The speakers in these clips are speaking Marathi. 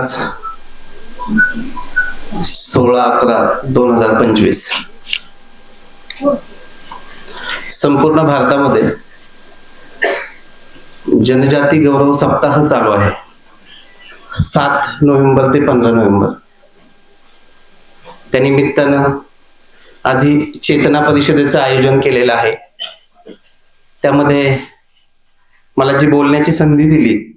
आज 16/11/2025 संपूर्ण भारतामध्ये जनजाती गौरव सप्ताह चालू आहे. 7 नोव्हेंबर ते 15 नोव्हेंबर. त्या निमित्तानं आज ही चेतना परिषदेचं आयोजन केलेलं आहे. त्यामध्ये मला जी बोलण्याची संधी दिली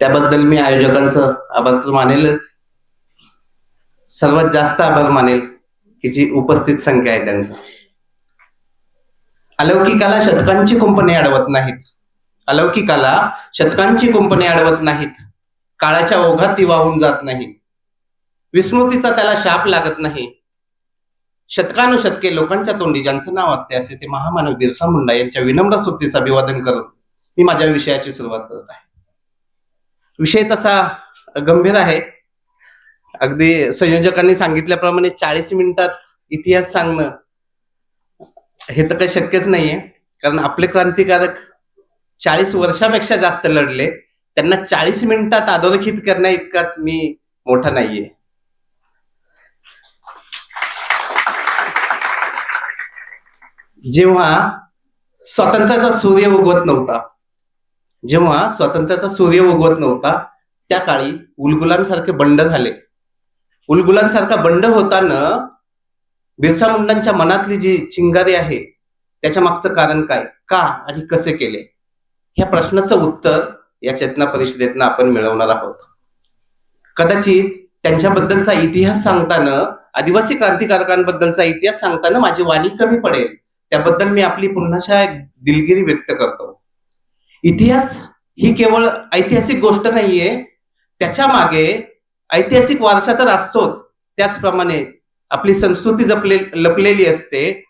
त्याबद्दल मी आयोजकांचं आभार तर मानेलच, सर्वात जास्त आभार मानेल की जी उपस्थित संख्या आहे त्यांचा. अलौकिकाला शतकांची कुंपणे अडवत नाहीत. अलौकिकाला शतकांची कुंपणे अडवत नाहीत. काळाच्या ओघात ती वाहून जात नाही. विस्मृतीचा त्याला शाप लागत नाही. शतकानुशतके लोकांच्या तोंडी ज्यांचं नाव असते असे ते महामानव बिरसा मुंडा यांच्या विनम्र स्तुतीस अभिवादन करून मी माझ्या विषयाची सुरुवात करत आहे. विषय तसा गंभीर आहे. अगदी संयोजकांनी सांगितल्याप्रमाणे 40 मिनिटात इतिहास सांगणं हे तर काही शक्यच नाहीये, कारण आपले क्रांतिकारक 40 वर्षापेक्षा जास्त लढले. त्यांना 40 मिनिटात अधोरेखित करण्या इतकाच मी मोठा नाहीये. जेव्हा स्वातंत्र्याचा सूर्य उगवत नव्हता, त्या काळी उलगुलांसारखे बंड झाले. उलगुलांसारखा बंड होताना बिरसा मुंडांच्या मनातली जी चिंगारी आहे त्याच्या मागचं कारण काय, का आणि कसे केले, ह्या प्रश्नाचं उत्तर या चेतना परिषदेतनं आपण मिळवणार आहोत. कदाचित त्यांच्याबद्दलचा इतिहास सांगताना, आदिवासी क्रांतिकारकांबद्दलचा इतिहास सांगताना माझी वाणी कमी पडेल. त्याबद्दल मी आपली पुन्हा दिलगिरी व्यक्त करतो. इतिहास ही केवळ ऐतिहासिक गोष्ट नाहीये, त्याच्या मागे ऐतिहासिक वारसा तर असतोच, त्याचप्रमाणे आपली संस्कृती लपलेली असते,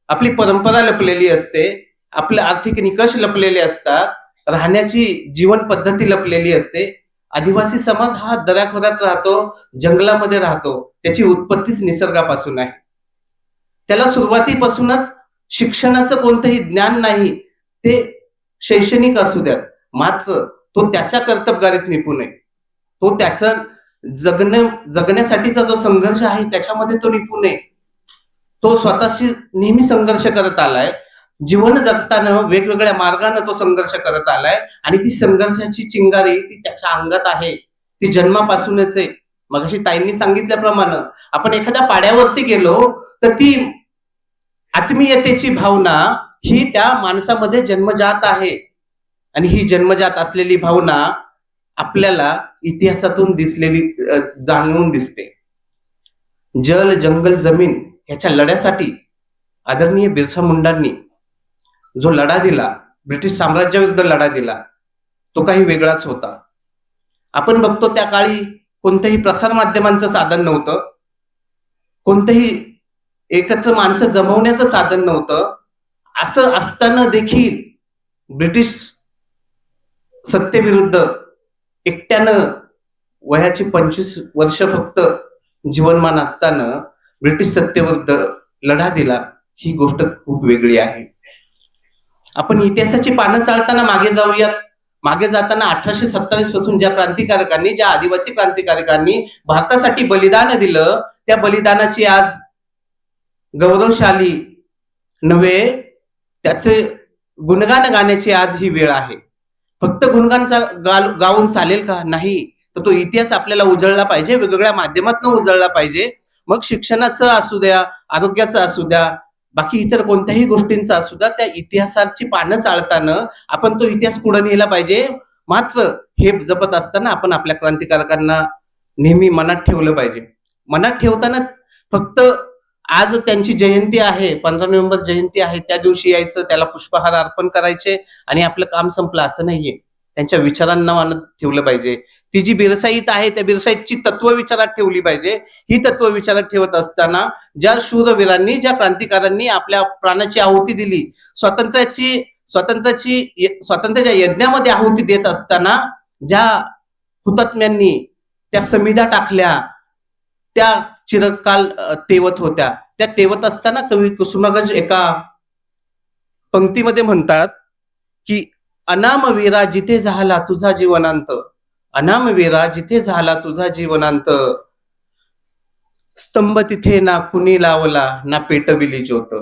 आपली परंपरा लपलेली असते, आपले आर्थिक निकष लपलेले असतात, राहण्याची जीवन पद्धती लपलेली असते. आदिवासी समाज हा दऱ्याखोऱ्यात राहतो, जंगलामध्ये राहतो. त्याची उत्पत्तीच निसर्गापासून आहे. त्याला सुरुवातीपासूनच शिक्षणाचं कोणतंही ज्ञान नाही, ते शैक्षणिक असू द्यात, मात्र तो त्याच्या कर्तबगारीत निपुण आहे. तो त्याचा जगण्यासाठीचा जो संघर्ष आहे त्याच्यामध्ये तो निपुण आहे. तो स्वतःशी नेहमी संघर्ष करत आलाय. जीवन जगताना वेगवेगळ्या मार्गाने तो संघर्ष करत आलाय आणि ती संघर्षाची चिंगारी ती त्याच्या अंगात आहे, ती जन्मापासूनच आहे. मगाशी ताईंनी सांगितल्याप्रमाणे आपण एखाद्या पाड्यावरती गेलो तर ती आत्मीयतेची भावना ही त्या माणसामध्ये जन्मजात आहे, आणि ही जन्मजात असलेली भावना आपल्याला इतिहासातून जाणवून दिसते. जल, जंगल, जमीन ह्याच्या लढ्यासाठी आदरणीय बिरसा मुंडांनी जो लढा दिला, ब्रिटिश साम्राज्याविरुद्ध लढा दिला, तो काही वेगळाच होता. आपण बघतो त्या काळी कोणत्याही प्रसार माध्यमांचं साधन नव्हतं, कोणतंही एकत्र माणसं जमवण्याचं साधन नव्हतं. असं असताना देखील ब्रिटिश सत्तेविरुद्ध एकट्यानं वयाची 25 वर्ष फक्त जीवनमान असताना ब्रिटिश सत्तेविरुद्ध लढा दिला, ही गोष्ट खूप वेगळी आहे. आपण इतिहासाची पानं चालताना मागे जाऊयात. मागे जाताना 1827 पासून ज्या क्रांतिकारकांनी, ज्या आदिवासी क्रांतिकारकांनी भारतासाठी बलिदान दिलं, त्या बलिदानाची आज गौरवशाली नव्हे, त्याचे गुणगान गाण्याची आज ही वेळ आहे. फक्त गुणगान गाऊन चालेल का? नाही, तर तो इतिहास आपल्याला उजळला पाहिजे, वेगवेगळ्या माध्यमातून उजळला पाहिजे. मग शिक्षणाचं असू द्या, आरोग्याचं असू द्या, बाकी इतर कोणत्याही गोष्टींचा असू द्या, त्या इतिहासाची पानं चालताना आपण तो इतिहास पुढे नेला पाहिजे. मात्र हे जपत असताना आपण आपल्या क्रांतिकारकांना नेहमी मनात ठेवलं पाहिजे. मनात ठेवताना फक्त आज त्यांची जयंती आहे, 15 नोव्हेंबर जयंती आहे, त्या दिवशी यायचं, त्याला पुष्पहार अर्पण करायचे आणि आपलं काम संपलं असं नाहीये. त्यांच्या विचारांना मनात ठेवलं पाहिजे. ती जी बिरसाईत आहे त्या बिरसाईतची तत्व विचारात ठेवली पाहिजे. ही तत्व विचारात ठेवत असताना ज्या शूरवीरांनी, ज्या क्रांतिकारांनी आपल्या प्राणाची आहुती दिली, स्वातंत्र्याच्या यज्ञामध्ये आहुती देत असताना ज्या हुतात्म्यांनी त्या समिधा टाकल्या, त्या चिरकाल तेवत होत्या. त्या तेवत असताना कवी कुसुमाग्रज एका पंक्तीमध्ये म्हणतात की अनामवीरा जिथे झाला तुझा जीवनांत, अनामवीरा जिथे झाला तुझा जीवनांत, स्तंभ तिथे ना कुणी लावला ना पेटविली ज्योत.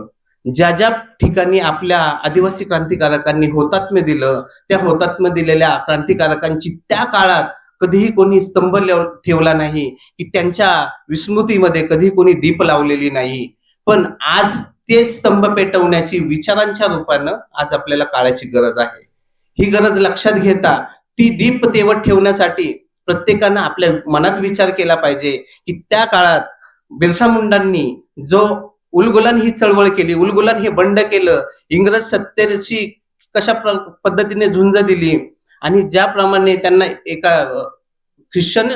ज्या ज्या ठिकाणी आपल्या आदिवासी क्रांतिकारकांनी हुतात्म्य दिलं, त्या हुतात्म्य दिलेल्या क्रांतिकारकांची त्या काळात कधीही कोणी स्तंभ ठेवला नाही, की त्यांच्या विस्मृतीमध्ये कधी कोणी दीप लावलेली नाही. पण आज ते स्तंभ पेटवण्याची विचारांच्या रूपानं आज आपल्याला काळाची गरज आहे. ही गरज लक्षात घेता ती दीप तेवत ठेवण्यासाठी प्रत्येकानं आपल्या मनात विचार केला पाहिजे, की त्या काळात बिरसा मुंडांनी जो उलगुलान ही चळवळ केली, उलगुलान हे बंड केलं, इंग्रज सत्तेची कशा पद्धतीने झुंज दिली आणि ज्याप्रमाणे त्यांना एका ख्रिश्चन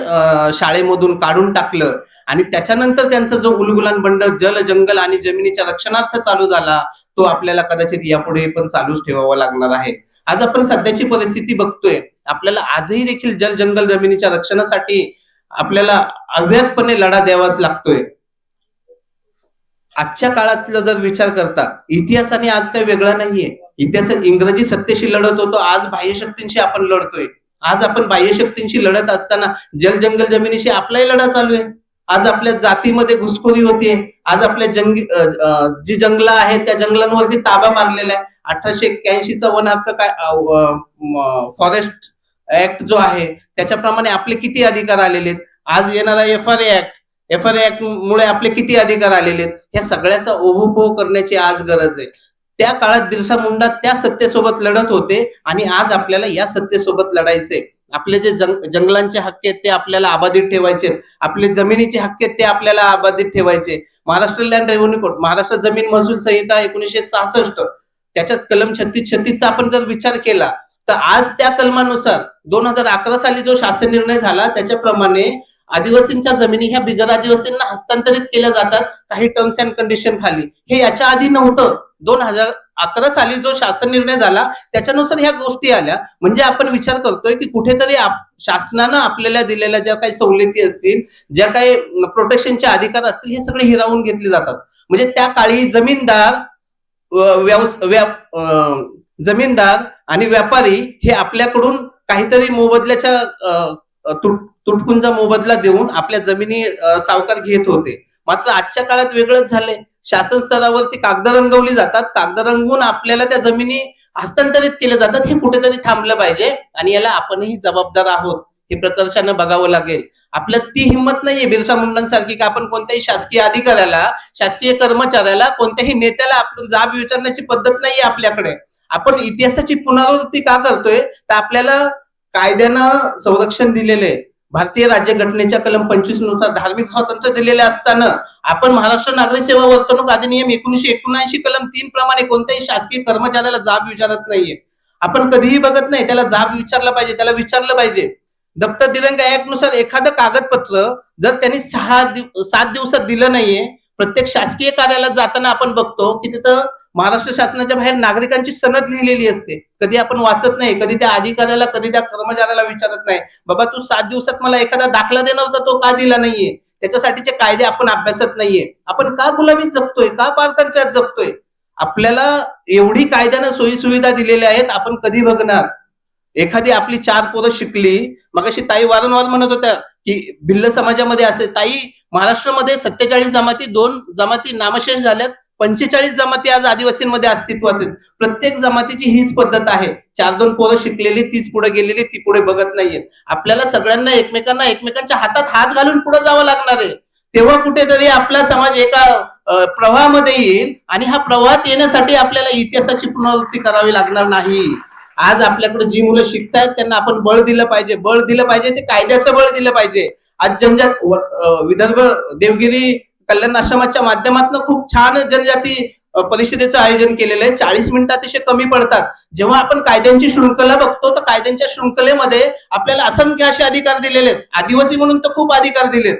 शाळेमधून काढून टाकलं आणि त्याच्यानंतर त्यांचा जो उलगुलान बंड जल, जंगल आणि जमिनीच्या रक्षणार्थ चालू झाला, तो आपल्याला कदाचित यापुढे पण चालूच ठेवावा लागणार आहे. आज आपण सध्याची परिस्थिती बघतोय, आपल्याला आजही देखील जल, जंगल, जमिनीच्या रक्षणासाठी आपल्याला अव्याहतपणे लढा द्यावाच लागतोय. आजच्या काळातला जर विचार करता, इतिहासाने आज काही वेगळा नाहीये. इतिहास इंग्रजी सत्तेशी लढत होतो, आज बाह्य शक्तींशी आपण लढतोय. आज आपण बाह्य शक्तींशी लढत असताना जल, जंगल, जमिनीशी आपलाही लढा चालू आहे. आज आपल्या जातीमध्ये घुसखोरी होतीये. आज आपल्या जी जंगलं आहेत त्या जंगलांवरती ताबा मारलेला आहे. 1881चा वन हक्क काय फॉरेस्ट ऍक्ट जो आहे त्याच्याप्रमाणे आपले किती अधिकार आलेले आहेत. आज येणारा एफआरए ऍक्ट मुळे आपले किती अधिकार आलेले आहेत. या सगळ्याचा ओहोपोह करण्याची आज गरज आहे. त्या काळात बिरसा मुंडा त्या सत्तेसोबत लढत होते आणि आज आपल्याला या सत्तेसोबत लढायचे. आपले जे जंगलांचे हक्क आहेत ते आपल्याला अबाधित ठेवायचे, आपले जमिनीचे हक्क आहेत ते आपल्याला अबाधित ठेवायचे. Maharashtra land revenue code, Maharashtra जमीन महसूल संहिता 1966 त्याच्यात कलम 36 आपण जर विचार केला तर आज त्या कलमानुसार 2011 साली जो शासन निर्णय झाला त्याच्याप्रमाणे आदिवासींच्या जमिनी ह्या बिगर आदिवासींना हस्तांतरित केल्या जातात काही टर्म्स अँड कंडिशन खाली. हे याच्या आधी नव्हतं. 2011 साली जो शासन निर्णय झाला त्याच्यानुसार ह्या गोष्टी आल्या. म्हणजे आपण विचार करतोय की कुठेतरी शासनानं आपल्याला दिलेल्या ज्या काही सवलती असतील, ज्या काही प्रोटेक्शनचे अधिकार असतील, हे सगळे हिरावून घेतले जातात. म्हणजे त्या काळी जमीनदार आणि व्यापारी हे आपल्याकडून काहीतरी मोबदल्याच्या तुटपुंजा मोबदला देऊन आपल्या जमिनी सावकार घेत होते. मात्र आजच्या काळात वेगळंच झालंय. शासन स्तरावरती कागद रंगवली जातात, कागद रंगवून आपल्याला त्या जमिनी हस्तांतरित केल्या जातात. हे कुठेतरी थांबलं पाहिजे आणि याला आपणही जबाबदार आहोत हे प्रकर्षानं बघावं लागेल. आपल्यात ती हिंमत नाहीये बिरसा मुंडांसारखी की आपण कोणत्याही शासकीय अधिकाऱ्याला, शासकीय कर्मचाऱ्याला, कोणत्याही नेत्याला आपण जाब विचारण्याची पद्धत नाहीये आपल्याकडे. आपण इतिहासाची पुनरावृत्ती का करतोय तर आपल्याला कायद्यानं संरक्षण दिलेले, भारतीय राज्यघटनेच्या कलम 25 नुसार धार्मिक स्वातंत्र्य दिलेले असताना आपण महाराष्ट्र नागरी सेवा वर्तणूक अधिनियम 1979 कलम 3 प्रमाणे कोणत्याही शासकीय कर्मचाऱ्याला जाब विचारत नाहीये. आपण कधीही बघत नाही, त्याला जाब विचारला पाहिजे, त्याला विचारलं पाहिजे. दप्तर दिरंगा ऍक्ट नुसार एखादं कागदपत्र जर त्यांनी 7 दिवसात दिलं नाहीये, प्रत्येक शासकीय कार्यालयात जाताना आपण बघतो की तिथं महाराष्ट्र शासनाच्या बाहेर नागरिकांची सनद लिहिलेली असते. कधी आपण वाचत नाही, कधी त्या अधिकाऱ्याला, कधी त्या कर्मचाऱ्याला विचारत नाही, बाबा तू 7 दिवसात मला एखादा दाखला देणार होता, तो का दिला नाहीये. त्याच्यासाठीचे कायदे आपण अभ्यासत नाहीये. आपण का गुलामीत जगतोय, का पारतंत्र्यात जगतोय. आपल्याला एवढी कायद्यानं सोयी सुविधा दिलेल्या आहेत, आपण कधी बघणार. एखादी आपली 4 पोरं शिकली, मगाशी ताई वारंवार म्हणत होत्या की भिल्ल समाजामध्ये असे, ताई महाराष्ट्रामध्ये 47 जमाती, 2 जमाती नामशेष झाल्यात, 45 जमाती आज आदिवासींमध्ये अस्तित्वात आहेत. प्रत्येक जमातीची हीच पद्धत आहे. 4-2 पोरं शिकलेली, तीच पुढे गेलेली, ती पुढे बघत नाहीये. आपल्याला सगळ्यांना एकमेकांच्या हातात हात घालून पुढे जावं लागणार आहे. तेव्हा कुठेतरी आपला समाज एका प्रवाहामध्ये येईल आणि हा प्रवाहात येण्यासाठी आपल्याला इतिहासाची पुनरावृत्ती करावी लागणार नाही. आज आपल्याकडे जी मुलं शिकतायत त्यांना आपण बळ दिलं पाहिजे, ते कायद्याचं बळ दिलं पाहिजे. आज विदर्भ देवगिरी कल्याण आश्रमाच्या माध्यमातून खूप छान जनजाती परिषदेचं आयोजन केलेलं आहे. 40 मिनिटं अतिशय कमी पडतात. जेव्हा आपण कायद्यांची शृंखला बघतो तर कायद्यांच्या शृंखलेमध्ये आपल्याला असंख्य असे अधिकार दिलेले आहेत. आदिवासी म्हणून तर खूप अधिकार दिलेत.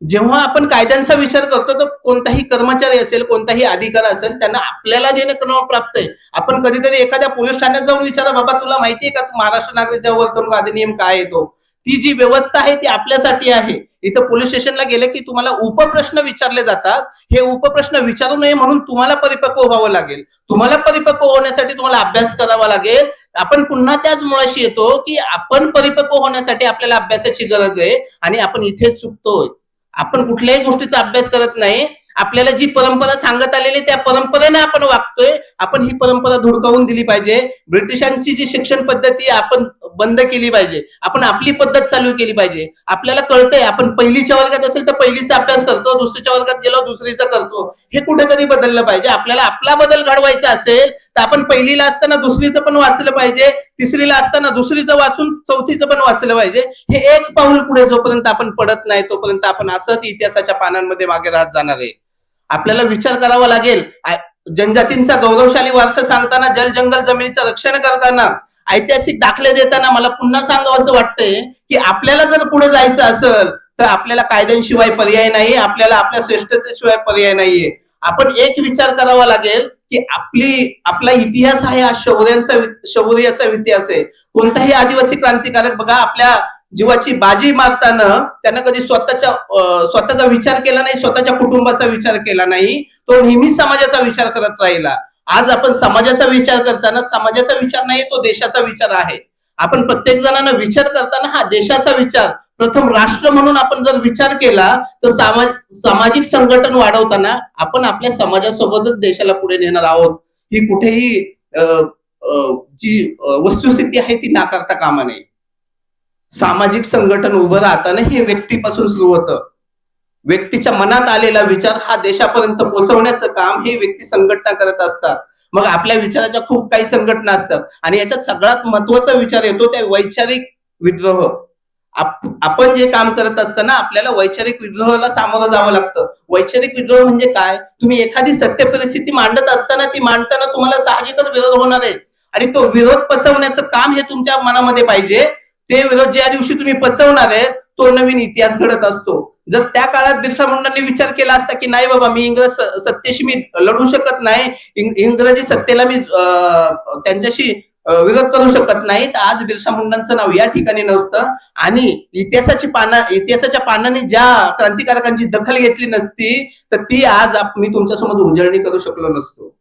जेव्हा आपण कायद्यांचा विचार करतो तर कोणताही कर्मचारी असेल, कोणताही अधिकारी असेल, त्यांना आपल्याला जे प्राप्त आहे. आपण कधीतरी एखाद्या पोलीस ठाण्यात जाऊन विचारा, बाबा तुला माहिती आहे का महाराष्ट्र नागरिक सेवा वर्तणूक अधिनियम काय आहे तो? ती जी व्यवस्था आहे ती आपल्यासाठी आहे. इथं पोलीस स्टेशनला गेले की तुम्हाला उपप्रश्न विचारले जातात. हे उपप्रश्न विचारू नये म्हणून तुम्हाला परिपक्व व्हावं लागेल. तुम्हाला परिपक्व होण्यासाठी तुम्हाला अभ्यास करावा लागेल. आपण पुन्हा त्याच मुळाशी येतो की आपण परिपक्व होण्यासाठी आपल्याला अभ्यासाची गरज आहे आणि आपण इथेच चुकतोय. आपण कुठल्याही गोष्टीचा अभ्यास करत नाही. आपल्याला जी परंपरा सांगत आलेली त्या परंपरेने आपण वागतोय. आपण ही परंपरा धुडकावून दिली पाहिजे. ब्रिटिशांची जी शिक्षण पद्धती आपण बंद केली पाहिजे. आपण आपली पद्धत चालू केली पाहिजे. आपल्याला कळतंय आपण पहिलीच्या वर्गात असेल तर पहिलीचा अभ्यास करतो, दुसरीच्या वर्गात गेलो दुसरीचा करतो. हे कुठेतरी बदललं पाहिजे. आपल्याला आपला बदल घडवायचा असेल तर आपण पहिलीला असताना दुसरीचं पण वाचलं पाहिजे, तिसरीला असताना दुसरीचं वाचून चौथीचं पण वाचलं पाहिजे. हे एक पाऊल पुढे जोपर्यंत आपण पडत नाही तोपर्यंत आपण असंच इतिहासाच्या पानांमध्ये मागे राहत जाणार आहे. आपल्याला विचार करावा लागेल. जनजातींचा गौरवशाली वारसा सांगताना, जल जंगल जमिनीचं रक्षण करताना, ऐतिहासिक दाखले देताना मला पुन्हा सांगावं असं वाटतंय की आपल्याला जर पुढे जायचं असेल तर आपल्याला कायद्यांशिवाय पर्याय नाही, आपल्याला आपल्या श्रेष्ठतेशिवाय पर्याय नाहीये. आपण एक विचार करावा लागेल की आपला इतिहास आहे हा शौर्याचा इतिहास आहे. कोणताही आदिवासी क्रांतिकारक बघा आपल्या जीवाची बाजी मारताना त्यानं कधी स्वतःचा विचार केला नाही, स्वतःच्या कुटुंबाचा विचार केला नाही. तो नेहमी समाजाचा विचार करत राहिला. आज आपण समाजाचा विचार करताना समाजाचा विचार नाही, तो देशाचा विचार आहे. आपण प्रत्येक जणांना विचार करताना हा देशाचा विचार, प्रथम राष्ट्र म्हणून आपण जर विचार केला तर सामाजिक संघटन वाढवताना आपण आपल्या समाजासोबतच देशाला पुढे नेणार आहोत. ही कुठेही जी वस्तुस्थिती आहे ती नाकारता कामा नये. सामाजिक संघटन उभं राहताना हे व्यक्तीपासून सुरू होतं. व्यक्तीच्या मनात आलेला विचार हा देशापर्यंत पोहोचवण्याचं काम हे व्यक्ती संघटना करत असतात. मग आपल्या विचाराच्या खूप काही संघटना असतात आणि याच्यात सगळ्यात महत्वाचा विचार येतो त्या वैचारिक विद्रोह. आपण जे काम करत असताना आपल्याला वैचारिक विद्रोहाला सामोरं जावं लागतं. वैचारिक विद्रोह म्हणजे काय? तुम्ही एखादी सत्य परिस्थिती मांडत असताना ती मांडताना तुम्हाला साहजिकच विरोध होणार आहे आणि तो विरोध पचवण्याचं काम हे तुमच्या मनामध्ये पाहिजे. ते विरोध ज्या दिवशी तुम्ही पचवणार आहे तो नवीन इतिहास घडत असतो. जर त्या काळात बिरसा मुंडांनी विचार केला असता की नाही बाबा मी इंग्रज सत्तेशी मी लढू शकत नाही, इंग्रजी सत्तेला मी त्यांच्याशी विरोध करू शकत नाही, तर आज बिरसा मुंडांचं नाव या ठिकाणी नसतं आणि इतिहासाच्या पानाने ज्या क्रांतिकारकांची दखल घेतली नसती तर ती आज मी तुमच्यासमोर उजळणी करू शकलो नसतो.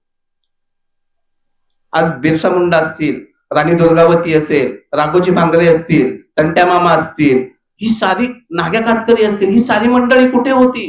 आज बिरसा मुंडा असतील, राणी दुर्गावती असेल, राघोजी भांगरे असतील, तंट्या मामा असतील, ही सारी नाग्या कातकरी असतील, ही सारी मंडळी कुठे होती?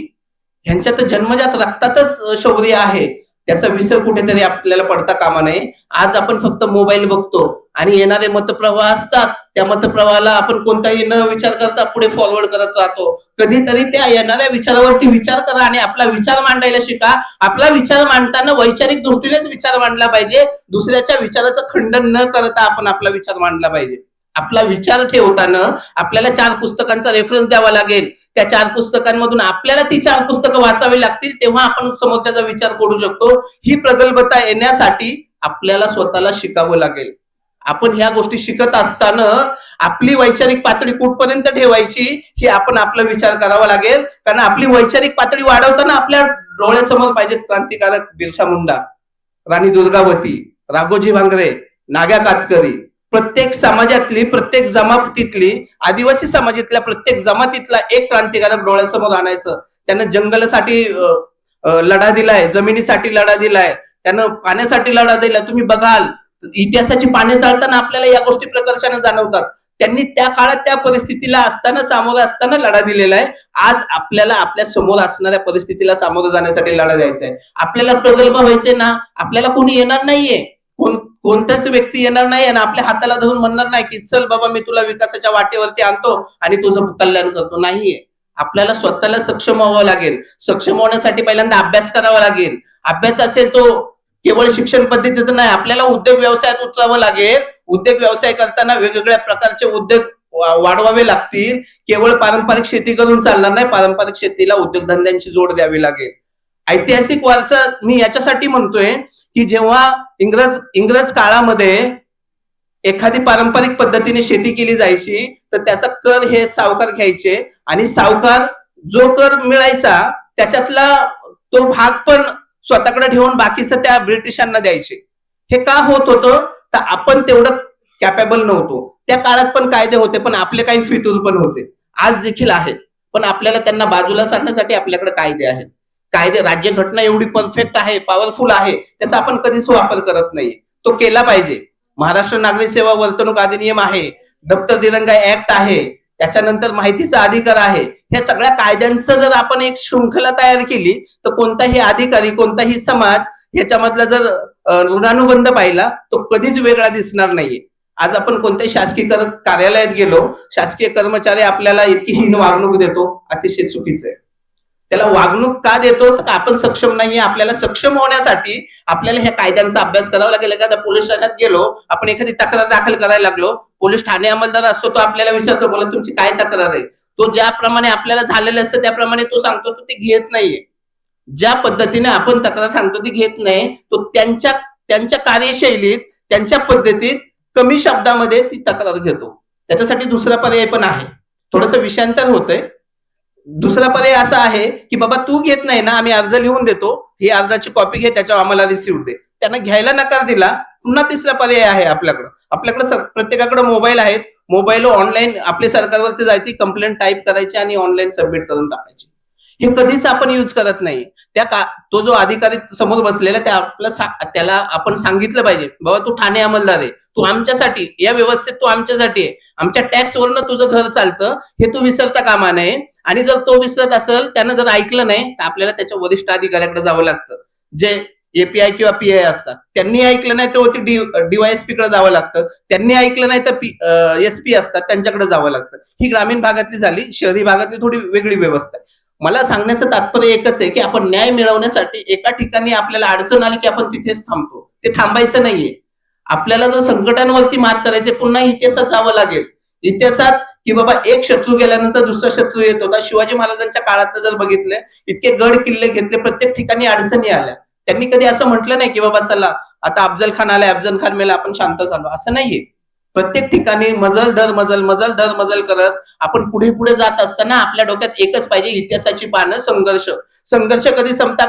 ह्यांच्यात जन्मजात रक्तातच शौर्य आहे. त्याचा विसर कुठेतरी आपल्याला पडता कामा नये. आज आपण फक्त मोबाईल बघतो आणि येणारे मतप्रवाह असतात, त्या मतप्रवाहाला आपण कोणताही न विचार करता पुढे फॉरवर्ड करत राहतो. कधीतरी त्या येणाऱ्या विचारावरती विचार करा आणि आपला विचार मांडायला शिका. आपला विचार मांडताना वैचारिक दृष्टीनेच विचार मांडला पाहिजे. दुसऱ्याच्या विचाराचं खंडन न करता आपण आपला विचार मांडला पाहिजे. आपला विचार ठेवताना आपल्याला 4 पुस्तकांचा रेफरन्स द्यावा लागेल. त्या 4 पुस्तकांमधून आपल्याला ती 4 पुस्तकं वाचावी लागतील, तेव्हा आपण समोरच्याचा विचार करू शकतो. ही प्रगल्भता येण्यासाठी आपल्याला स्वतःला शिकावं लागेल. आपण ह्या गोष्टी शिकत असताना आपली वैचारिक पातळी कुठपर्यंत ठेवायची हे आपण आपला विचार करावा लागेल. कारण आपली वैचारिक पातळी वाढवताना आपल्या डोळ्यासमोर पाहिजेत क्रांतिकारक बिरसा मुंडा, राणी दुर्गावती, राघोजी भांगरे, नाग्या कातकरी. प्रत्येक समाजातली, प्रत्येक जमातीतली, आदिवासी समाजातल्या प्रत्येक जमातीतला एक क्रांतिकारक डोळ्यासमोर आणायचं. त्यानं जंगलासाठी लढा दिलाय, जमिनीसाठी लढा दिलाय, त्यानं पाण्यासाठी लढा दिलाय. तुम्ही बघाल इतिहासाची पाने चालताना आपल्याला या गोष्टी प्रकर्षाने जाणवतात. त्यांनी त्या काळात त्या परिस्थितीला असताना, सामोरं असताना लढा दिलेला आहे. आज आपल्याला आपल्या समोर असणाऱ्या परिस्थितीला सामोरं जाण्यासाठी लढा द्यायचा आहे. आपल्याला प्रगल्भ व्हायचंय ना, आपल्याला कोणी येणार नाहीये, कोणताच व्यक्ती येणार नाही आणि आपल्या हाताला धरून म्हणणार नाही की चल बाबा मी तुला विकासाच्या वाटेवरती आणतो आणि तुझं कल्याण करतो. नाहीये. आपल्याला स्वतःला सक्षम व्हावं लागेल. सक्षम होण्यासाठी पहिल्यांदा अभ्यास करावा लागेल. अभ्यास असेल तो केवळ शिक्षण पद्धतीचं नाही, आपल्याला उद्योग व्यवसायात उतरावं लागेल. उद्योग व्यवसाय करताना वेगवेगळ्या प्रकारचे उद्योग वाढवावे लागतील. केवळ पारंपरिक शेती करून चालणार नाही, पारंपरिक शेतीला उद्योगधंद्यांची जोड द्यावी लागेल. ऐतिहासिक वारसा मी याच्यासाठी म्हणतोय की जेव्हा इंग्रज काळामध्ये एखादी पारंपरिक पद्धतीने शेती केली जायची तर त्याचा कर हे सावकार घ्यायचे आणि सावकार जो कर मिळायचा त्याच्यातला तो भाग पण स्वतःकडे ठेवून बाकीचं त्या ब्रिटिशांना द्यायचे. हे का होत होतं? तर आपण तेवढं कॅपेबल नव्हतो. त्या काळात पण कायदे होते, पण आपले काही फितूर पण होते, आज देखील आहेत. पण आपल्याला त्यांना बाजूला सारण्यासाठी आपल्याकडे कायदे आहेत. कायदे, राज्यघटना एवढी परफेक्ट आहे, पॉवरफुल आहे, त्याचा आपण कधीच वापर करत नाही. तो केला पाहिजे. महाराष्ट्र नागरिक सेवा वर्तणूक अधिनियम आहे, दप्तर दिरंगाई ऍक्ट आहे, त्याच्यानंतर माहितीचा अधिकार आहे. ह्या सगळ्या कायद्यांचं जर आपण एक शृंखला तयार केली तर कोणताही अधिकारी, कोणताही समाज ह्याच्यामधला जर ऋणानुबंध पाहिला तो कधीच वेगळा दिसणार नाहीये. आज आपण कोणत्याही शासकीय कार्यालयात गेलो, शासकीय कर्मचारी आपल्याला इतकी हीन वागणूक देतो, अतिशय चुकीचं आहे. त्याला वागणूक का देतो? तर आपण सक्षम नाहीये. आपल्याला सक्षम होण्यासाठी आपल्याला ह्या कायद्यांचा अभ्यास करावा लागेल. एखाद्या पोलीस ठाण्यात गेलो, आपण एखादी तक्रार दाखल करायला लागलो, पोलीस ठाणे अंमलदार असतो, तो आपल्याला विचारतो, बोला तुमची काय तक्रार आहे? तो ज्याप्रमाणे आपल्याला झालेलं असतं त्याप्रमाणे तो सांगतो, तो ते घेत नाहीये. ज्या पद्धतीने आपण तक्रार सांगतो ती घेत नाही, तो त्यांच्या कार्यशैलीत, त्यांच्या पद्धतीत कमी शब्दामध्ये ती तक्रार घेतो. त्याच्यासाठी दुसरा पर्याय पण आहे. थोडस विषयांतर होतंय. दुसरा पर्याय असा आहे की बाबा तू घेत नाही ना, आम्ही अर्ज लिहून देतो, ही अर्जाची कॉपी घे, त्याच्यावर आम्हाला रिसिव्ह दे. त्यांना घ्यायला नकार दिला. पुन्हा तिसरा पर्याय आहे आपल्याकडे प्रत्येकाकडे मोबाईल आहेत. मोबाईल ऑनलाईन आपल्या सरकारवरती जायची, कंप्लेंट टाईप करायची आणि ऑनलाईन सबमिट करून टाकायची. हे कधीच आपण युज करत नाही. तो जो अधिकारी समोर बसलेला त्याला आपण सांगितलं पाहिजे, बाबा तू ठाणे अंमलदार आहे, तू आमच्यासाठी, या व्यवस्थेत तू आमच्यासाठी आहे, आमच्या टॅक्स वरनं तुझं घर चालतं, हे तू विसरता कामा नये. आणि जर तो विसरत असेल, त्यानं जर ऐकलं नाही तर आपल्याला त्याच्या वरिष्ठ अधिकाऱ्याकडे जावं लागतं, जे एपीआय किंवा पीआय असतात. त्यांनी ऐकलं नाही तर डीवायएसपी कडे जावं लागतं. त्यांनी ऐकलं नाही तर एसपी असतात, त्यांच्याकडे जावं लागतं. ही ग्रामीण भागातली झाली. शहरी भागातली थोडी वेगळी व्यवस्था आहे. मला सांगण्याचं तात्पर्य एकच आहे की आपण न्याय मिळवण्यासाठी एका ठिकाणी आपल्याला अडचण आली की आपण तिथेच थांबतो. ते थांबायचं नाहीये. आपल्याला जर संकटांवरती मात करायचे, पुन्हा इतिहासात जावं लागेल. इतिहासात की बाबा एक शत्रू गेल्यानंतर दुसरा शत्रू येत होता. शिवाजी महाराजांच्या काळातलं जर बघितलं, इतके गड किल्ले घेतले, प्रत्येक ठिकाणी अडचणी आल्या. त्यांनी कधी असं म्हटलं नाही की बाबा चला आता अफजल खान आलाय, अफजल खान मेला, आपण शांत झालो, असं नाहीये. प्रत्येक ठिकाणी मजल धर मजल करत आपण पुढे पुढे जात असताना आपल्या डोक्यात एकच पाहिजे, इतिहासाची पानं, संघर्ष कधी संपता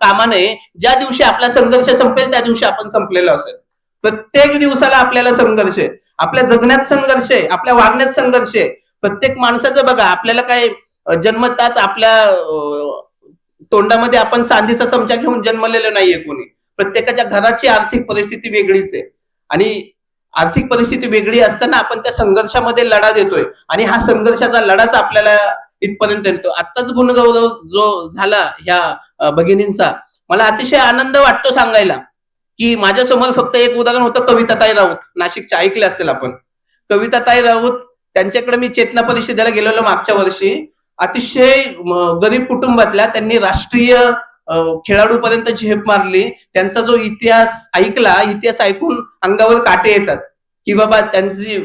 कामा नये. ज्या दिवशी आपला संघर्ष संपेल त्या दिवशी आपण संपलेलो असेल. प्रत्येक दिवसाला आपल्याला संघर्ष आहे, आपल्या जगण्यात संघर्ष आहे, आपल्या वागण्यात संघर्ष आहे. प्रत्येक माणसाचं बघा, आपल्याला काय जन्मतात आपल्या तोंडामध्ये आपण चांदीचा चमचा घेऊन जन्मलेलं नाहीये कोणी. प्रत्येकाच्या घराची आर्थिक परिस्थिती वेगळीच आहे आणि आर्थिक परिस्थिती वेगळी असताना आपण त्या संघर्षामध्ये लढा देतोय आणि हा संघर्षाचा लढाच आपल्याला इथपर्यंत येतो. आत्ताच गुणगौरव जो झाला ह्या भगिनींचा, मला अतिशय आनंद वाटतो सांगायला की माझ्या समोर फक्त एक उदाहरण होतं, कविताताई राऊत, नाशिकच्या, ऐकले असेल आपण. कविताताई राऊत, त्यांच्याकडे मी चेतना परिषदेला गेलेलो मागच्या वर्षी. अतिशय गरीब कुटुंबातल्या, त्यांनी राष्ट्रीय खेळाडू पर्यंत झेप मारली. त्यांचा जो इतिहास ऐकला, इतिहास ऐकून अंगावर काटे येतात की बाबा त्यांची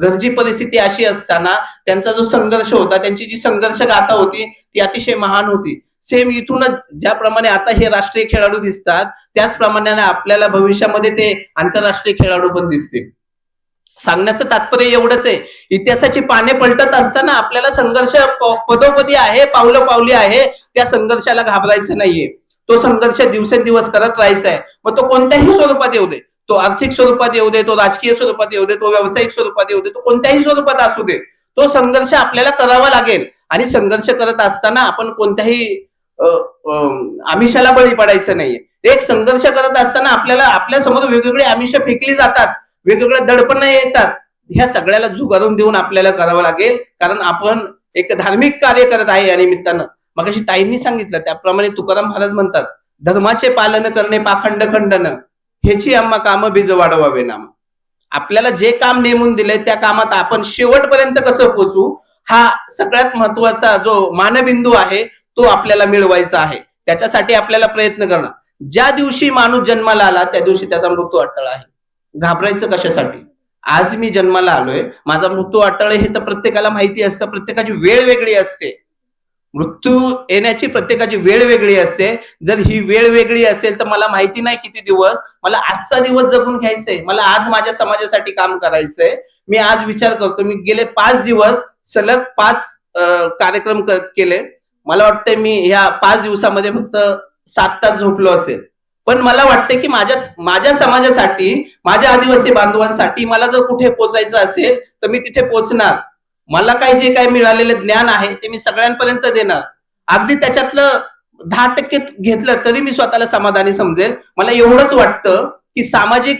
गरजी परिस्थिती अशी असताना त्यांचा जो संघर्ष होता, त्यांची जी संघर्ष गाथा होती ती अतिशय महान होती. सेम इथूनच ज्याप्रमाणे आता हे राष्ट्रीय खेळाडू दिसतात, त्याचप्रमाणे आपल्याला भविष्यामध्ये ते आंतरराष्ट्रीय खेळाडू पण दिसतील. सांगण्याचं तात्पर्य एवढंच आहे, इतिहासाची पाने पलटत असताना आपल्याला संघर्ष पदोपदी आहे, पावलं पावली आहे, त्या संघर्षाला घाबरायचं नाहीये. तो संघर्ष दिवसेंदिवस करत राहायचा आहे. मग तो कोणत्याही स्वरूपात येऊ दे, तो आर्थिक स्वरूपात येऊ दे, तो राजकीय स्वरूपात येऊ दे, तो व्यावसायिक स्वरूपात येऊ दे, तो कोणत्याही स्वरूपात असू दे, तो संघर्ष आपल्याला करावा लागेल. आणि संघर्ष करत असताना आपण कोणत्याही आमिषाला बळी पडायचं नाहीये. एक संघर्ष करत असताना आपल्याला आपल्या समोर वेगवेगळे आमिष फेकली जातात, वेगवेगळे दडपण येतात, ह्या सगळ्याला झुगारून देऊन आपल्याला करावं लागेल. कारण आपण एक धार्मिक कार्य करत आहे या निमित्तानं. मगाशी ताईंनी सांगितलं त्याप्रमाणे तुकाराम महाराज म्हणतात, धर्माचे पालन करणे पाखंड खंडन, ह्याची आम्हा काम बीज वाढवावे नाम. आपल्याला जे काम नेमून दिलंय त्या कामात आपण शेवटपर्यंत कसं पोहोचू, हा सगळ्यात महत्वाचा जो मानबिंदू आहे तो आपल्याला मिळवायचा आहे. त्याच्यासाठी आपल्याला प्रयत्न करणं. ज्या दिवशी माणूस जन्माला आला त्या दिवशी त्याचा मृत्यू अटळ आहे. घाबरायचं कशासाठी? आज मी जन्माला आलोय, माझा मृत्यू अटळ, हे तर प्रत्येकाला माहिती असतं. प्रत्येकाची वेळ वेगळी असते, मृत्यू येण्याची प्रत्येकाची वेळ वेगळी असते. जर ही वेळ वेगळी असेल तर मला माहिती नाही किती दिवस, मला आजचा दिवस जगून घ्यायचंय, मला आज माझ्या समाजासाठी काम करायचंय. मी आज विचार करतो, मी गेले 5 दिवस सलग 5 कार्यक्रम केले. मला वाटतंय मी ह्या 5 दिवसामध्ये फक्त 7 तास झोपलो असेल. पण मला वाटतं की माझ्या समाजासाठी, माझ्या आदिवासी बांधवांसाठी मला जर कुठे पोचायचं असेल तर मी तिथे पोचणार. मला काय जे काय मिळालेलं ज्ञान आहे ते मी सगळ्यांपर्यंत देणार. अगदी त्याच्यातलं 10% घेतलं तरी मी स्वतःला समाधानी समजेल. मला एवढंच वाटतं की सामाजिक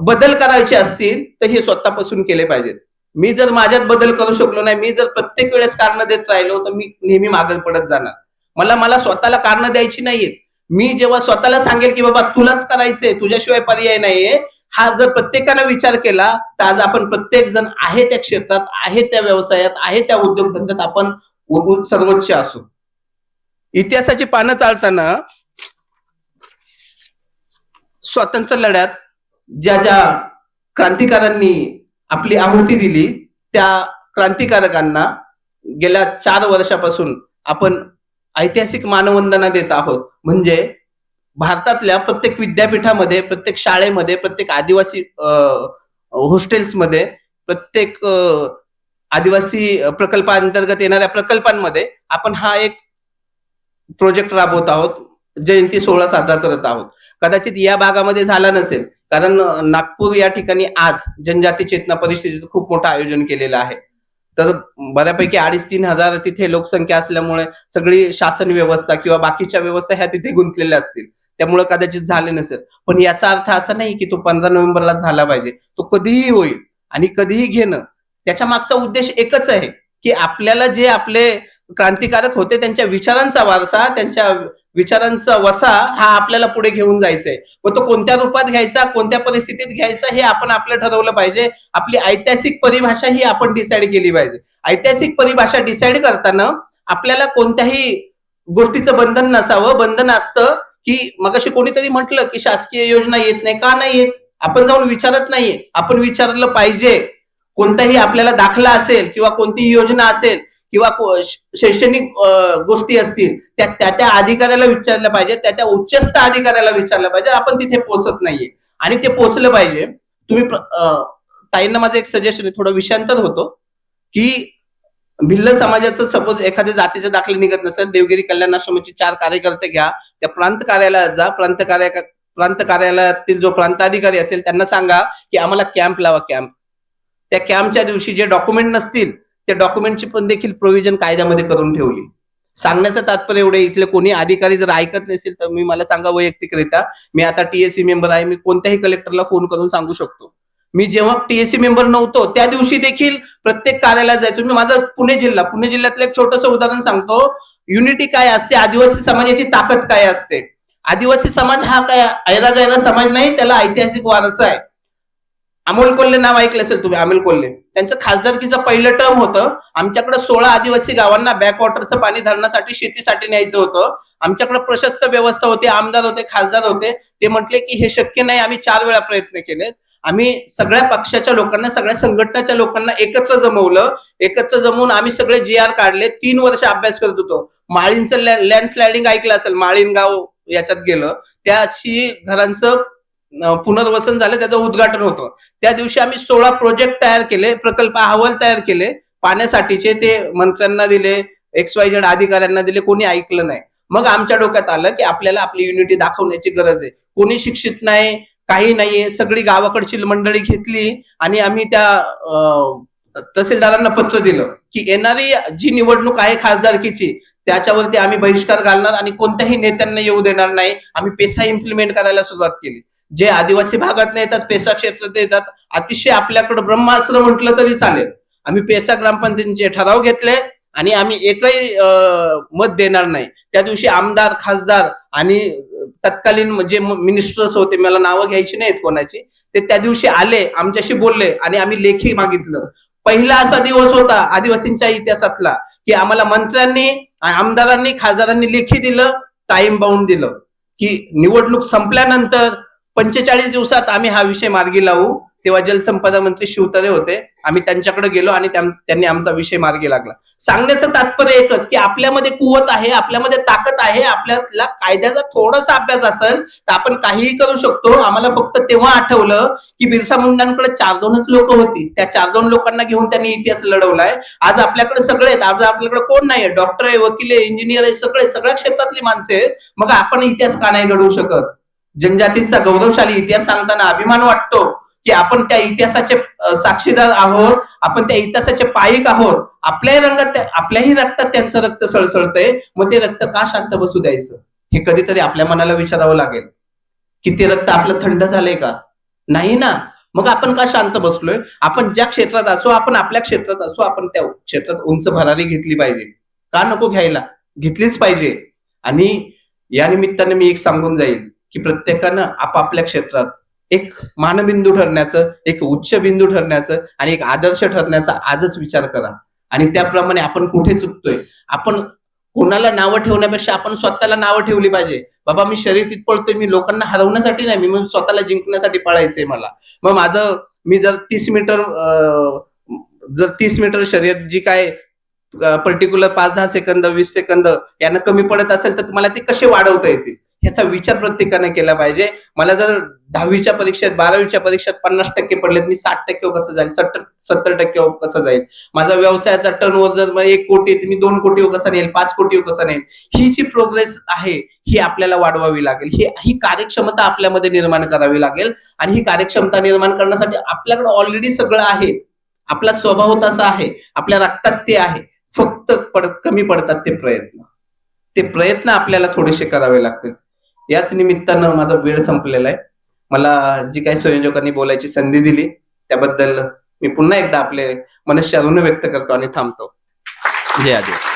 बदल करायचे असतील तर हे स्वतःपासून केले पाहिजेत. मी जर माझ्यात बदल करू शकलो नाही, मी जर प्रत्येक वेळेस कारण देत राहिलो तर मी नेहमी मागे पडत जाणार. मला स्वतःला कारण द्यायची नाहीये. मी जेव्हा स्वतःला सांगेल की बाबा तुलाच करायचंय, तुझ्याशिवाय पर्याय नाहीये, हा जर प्रत्येकानं विचार केला तर आज आपण प्रत्येक जण आहे त्या क्षेत्रात, आहे त्या व्यवसायात, आहे त्या उद्योगधंद्यात आपण सर्वोच्च असू. इतिहासाची पानं चालताना स्वातंत्र्य लढ्यात ज्या ज्या क्रांतिकारकांनी आपली आहुती दिली त्या क्रांतिकारकांना गेल्या 4 वर्षापासून आपण ऐतिहासिक मानवंदना देत आहोत. म्हणजे भारतातल्या प्रत्येक विद्यापीठामध्ये, प्रत्येक शाळेमध्ये, प्रत्येक आदिवासी हॉस्टेल्समध्ये, प्रत्येक आदिवासी प्रकल्पांतर्गत येणाऱ्या प्रकल्पांमध्ये आपण हा एक प्रोजेक्ट राबवत आहोत, जयंती सोहळा साजरा करत आहोत. कदाचित या भागामध्ये झाला नसेल कारण नागपूर या ठिकाणी आज जनजाती चेतना परिषदेचं खूप मोठं आयोजन केलेलं आहे. तर बऱ्यापैकी 2,500-3,000 हजार तिथे लोकसंख्या असल्यामुळे सगळी शासन व्यवस्था किंवा बाकीच्या व्यवस्था ह्या तिथे गुंतलेल्या असतील, त्यामुळे कदाचित झाले नसेल. पण याचा अर्थ असा नाही की तो 15 नोव्हेंबरला झाला पाहिजे. तो कधीही होईल आणि कधीही घेणं, त्याच्या मागचा उद्देश एकच आहे की आपल्याला जे आपले क्रांतिकारक होते त्यांच्या विचारांचा वारसा, त्यांच्या विचारांचा वसा हा आपल्याला पुढे घेऊन जायचा आहे. पण तो कोणत्या रूपात घ्यायचा, कोणत्या परिस्थितीत घ्यायचा हे आपण आपलं ठरवलं पाहिजे. आपली ऐतिहासिक परिभाषा ही आपण डिसाईड केली पाहिजे. ऐतिहासिक परिभाषा डिसाईड करताना आपल्याला कोणत्याही गोष्टीचं बंधन नसावं. बंधन असतं की मगाशी कोणीतरी म्हटलं की शासकीय योजना येत नाही. का नाही येत? आपण जाऊन विचारत नाहीये. आपण विचारलं पाहिजे. कोणताही आपल्याला दाखला असेल किंवा कोणतीही योजना असेल किंवा शैक्षणिक गोष्टी असतील त्या अधिकाऱ्याला विचारलं पाहिजे, त्या उच्चस्थ अधिकाऱ्याला विचारलं पाहिजे. आपण तिथे पोहोचत नाहीये आणि ते पोहोचलं पाहिजे. तुम्ही ताईंना माझं एक सजेशन आहे, थोडं विषयांतर होतो की भिल्ल समाजाचं सपोज एखाद्या जातीचा दाखला निघत नसेल, देवगिरी कल्याण आश्रमाचे 4 कार्यकर्ते घ्या, त्या प्रांत कार्यालयात जा. प्रांत कार्यालयातील जो प्रांताधिकारी असेल त्यांना सांगा की आम्हाला कॅम्प लावा. कॅम्प, त्या कॅम्पच्या दिवशी जे डॉक्युमेंट नसतील त्या डॉक्युमेंटची पण देखील प्रोव्हिजन कायद्यामध्ये करून ठेवली. सांगण्याचं तात्पर्य एवढे, इथले कोणी अधिकारी जर ऐकत नसेल तर मी मला सांगा वैयक्तिकरित्या. मी आता टीएससी मेंबर आहे, मी कोणत्याही कलेक्टरला फोन करून सांगू शकतो. मी जेव्हा टीएससी मेंबर नव्हतो त्या दिवशी देखील प्रत्येक कार्यालयात जायचो. मी माझं पुणे जिल्ह्यातलं एक छोटंसं उदाहरण सांगतो. युनिटी काय असते, आदिवासी समाजाची ताकद काय असते. आदिवासी समाज हा काय ऐरागैरा समाज नाही, त्याला ऐतिहासिक वारसा आहे. अमोल कोल्हे नाव ऐकलं असेल तुम्ही. अमोल कोल्हे त्यांचं खासदारकीचं पहिलं टर्म होतं. आमच्याकडे 16 आदिवासी गावांना बॅकवॉटरचं पाणी धरण्यासाठी, शेतीसाठी न्यायचं होतं. आमच्याकडे प्रशस्त व्यवस्था होती, आमदार होते, खासदार होते. ते म्हटले की हे शक्य नाही. आम्ही 4 वेळा प्रयत्न केले. आम्ही सगळ्या पक्षाच्या लोकांना, सगळ्या संघटनाच्या लोकांना एकत्र जमवलं. एकत्र जमवून आम्ही सगळे GR काढले. 3 वर्ष अभ्यास करत होतो. माळींचं लँडस्लायडिंग ऐकलं असेल, माळीन गाव याच्यात गेलं, त्याची घरांचं पुनर्वसन झालं, त्याचं उद्घाटन होतं. त्या दिवशी आम्ही 16 प्रोजेक्ट तयार केले, प्रकल्प अहवाल तयार केले पाण्यासाठीचे. ते मंत्र्यांना दिले, XYZ अधिकाऱ्यांना दिले. कोणी ऐकलं नाही. मग आमच्या डोक्यात आलं की आपल्याला आपली युनिटी दाखवण्याची गरज आहे. कोणी शिक्षित नाही, काही नाहीये. सगळी गावाकडची मंडळी घेतली आणि आम्ही त्या तहसीलदारांना पत्र दिलं की येणारी जी निवडणूक आहे खासदारकीची त्याच्यावरती आम्ही बहिष्कार घालणार आणि कोणत्याही नेत्यांना येऊ देणार नाही. आम्ही पेसा इम्प्लिमेंट करायला सुरुवात केली. जे आदिवासी भागात येतात, पेसा क्षेत्रात येतात, अतिशय आपल्याकडे ब्रह्मास्त्र म्हटलं तरी चालेल. आम्ही पेसा ग्रामपंचायतीचे ठराव घेतले आणि आम्ही एकही मत देणार नाही. त्या दिवशी आमदार, खासदार आणि तत्कालीन जे मिनिस्टर्स होते, मला नावं घ्यायची नाहीत कोणाची, ते त्या दिवशी आले, आमच्याशी बोलले आणि आम्ही लेखी मागितलं. पहिला असा दिवस होता आदिवासींच्या इतिहासातला की आम्हाला मंत्र्यांनी, आमदारांनी, खासदारांनी लेखी दिलं, टाइम बाउंड दिलं की निवडणूक संपल्यानंतर 45 दिवसात आम्ही हा विषय मार्गी लावू. तेव्हा जलसंपदा मंत्री शिवतारे होते. आम्ही त्यांच्याकडे गेलो आणि त्यांनी आमचा विषय मार्गी लागला. सांगण्याचं तात्पर्य एकच की आपल्यामध्ये कुवत आहे, आपल्यामध्ये ताकद आहे, आपल्याला कायद्याचा थोडासा अभ्यास असेल तर आपण काहीही करू शकतो. आम्हाला फक्त तेव्हा आठवलं की बिरसा मुंडांकडे 4-2च लोक होती. त्या 4-2 लोकांना घेऊन त्यांनी इतिहास लढवलाय. आज आपल्याकडे सगळे आहेत. आज आपल्याकडे कोण नाही, डॉक्टर आहे, वकील आहे, इंजिनियर आहे, सगळ्या क्षेत्रातली माणसे आहेत. मग आपण इतिहास का नाही घडवू शकत? जनजातींचा गौरवशाली इतिहास सांगताना अभिमान वाटतो की आपण त्या इतिहासाचे साक्षीदार आहोत, आपण त्या इतिहासाचे पायिक आहोत. आपल्याही रक्तात त्यांचं रक्त सळसळतंय. मग ते रक्त का शांत बसू द्यायचं? हे कधीतरी आपल्या मनाला विचारावं लागेल की ते रक्त आपलं थंड झालंय का? नाही ना. मग आपण का शांत बसलोय? आपण ज्या क्षेत्रात असो, आपण आपल्या क्षेत्रात असो, आपण त्या क्षेत्रात उंच भरारी घेतली पाहिजे. का नको घ्यायला? घेतलीच पाहिजे. आणि या निमित्ताने मी एक सांगून जाईल की प्रत्येकानं आपापल्या क्षेत्रात एक मानबिंदू ठरण्याचं, एक उच्च बिंदू ठरण्याचं आणि एक आदर्श ठरण्याचा आजच विचार करा. आणि त्याप्रमाणे आपण कुठे चुकतोय, आपण कोणाला नावं ठेवण्यापेक्षा आपण स्वतःला नावं ठेवली पाहिजे. बाबा मी शर्यतीत पळतोय, मी लोकांना हरवण्यासाठी नाही, मी स्वतःला जिंकण्यासाठी पळायचंय मला. मग मी जर 30 मीटर शर्यत जी काय पर्टिक्युलर 5-10 सेकंद 20 सेकंद यांना कमी पडत असेल तर मला ते कसे वाढवता येतील ह्याचा विचार प्रत्येकाने केला पाहिजे. मला जर 10वीच्या परीक्षेत 12वीच्या परीक्षेत 50% पडलेत, मी 60% कसं जाईल, 70% कसं जाईल? माझा व्यवसायाचा टर्नओव्हर जर 1 कोटी तर मी 2 कोटी कसा नेईल, 5 कोटी कसा नेईल? ही जी प्रोग्रेस आहे ही आपल्याला वाढवावी लागेल. ही कार्यक्षमता आपल्यामध्ये निर्माण करावी लागेल. आणि ही कार्यक्षमता निर्माण करण्यासाठी आपल्याकडे ऑलरेडी सगळं आहे. आपला स्वभाव तसा आहे, आपल्या रक्तात ते आहे. फक्त कमी पडतात ते प्रयत्न आपल्याला थोडेसे करावे लागतील. याच निमित्तानं माझा वेळ संपलेला आहे. मला जी काही संयोजकांनी बोलायची संधी दिली त्याबद्दल मी पुन्हा एकदा आपले मनश्य ऋण व्यक्त करतो आणि थांबतो. जय आदिवासी.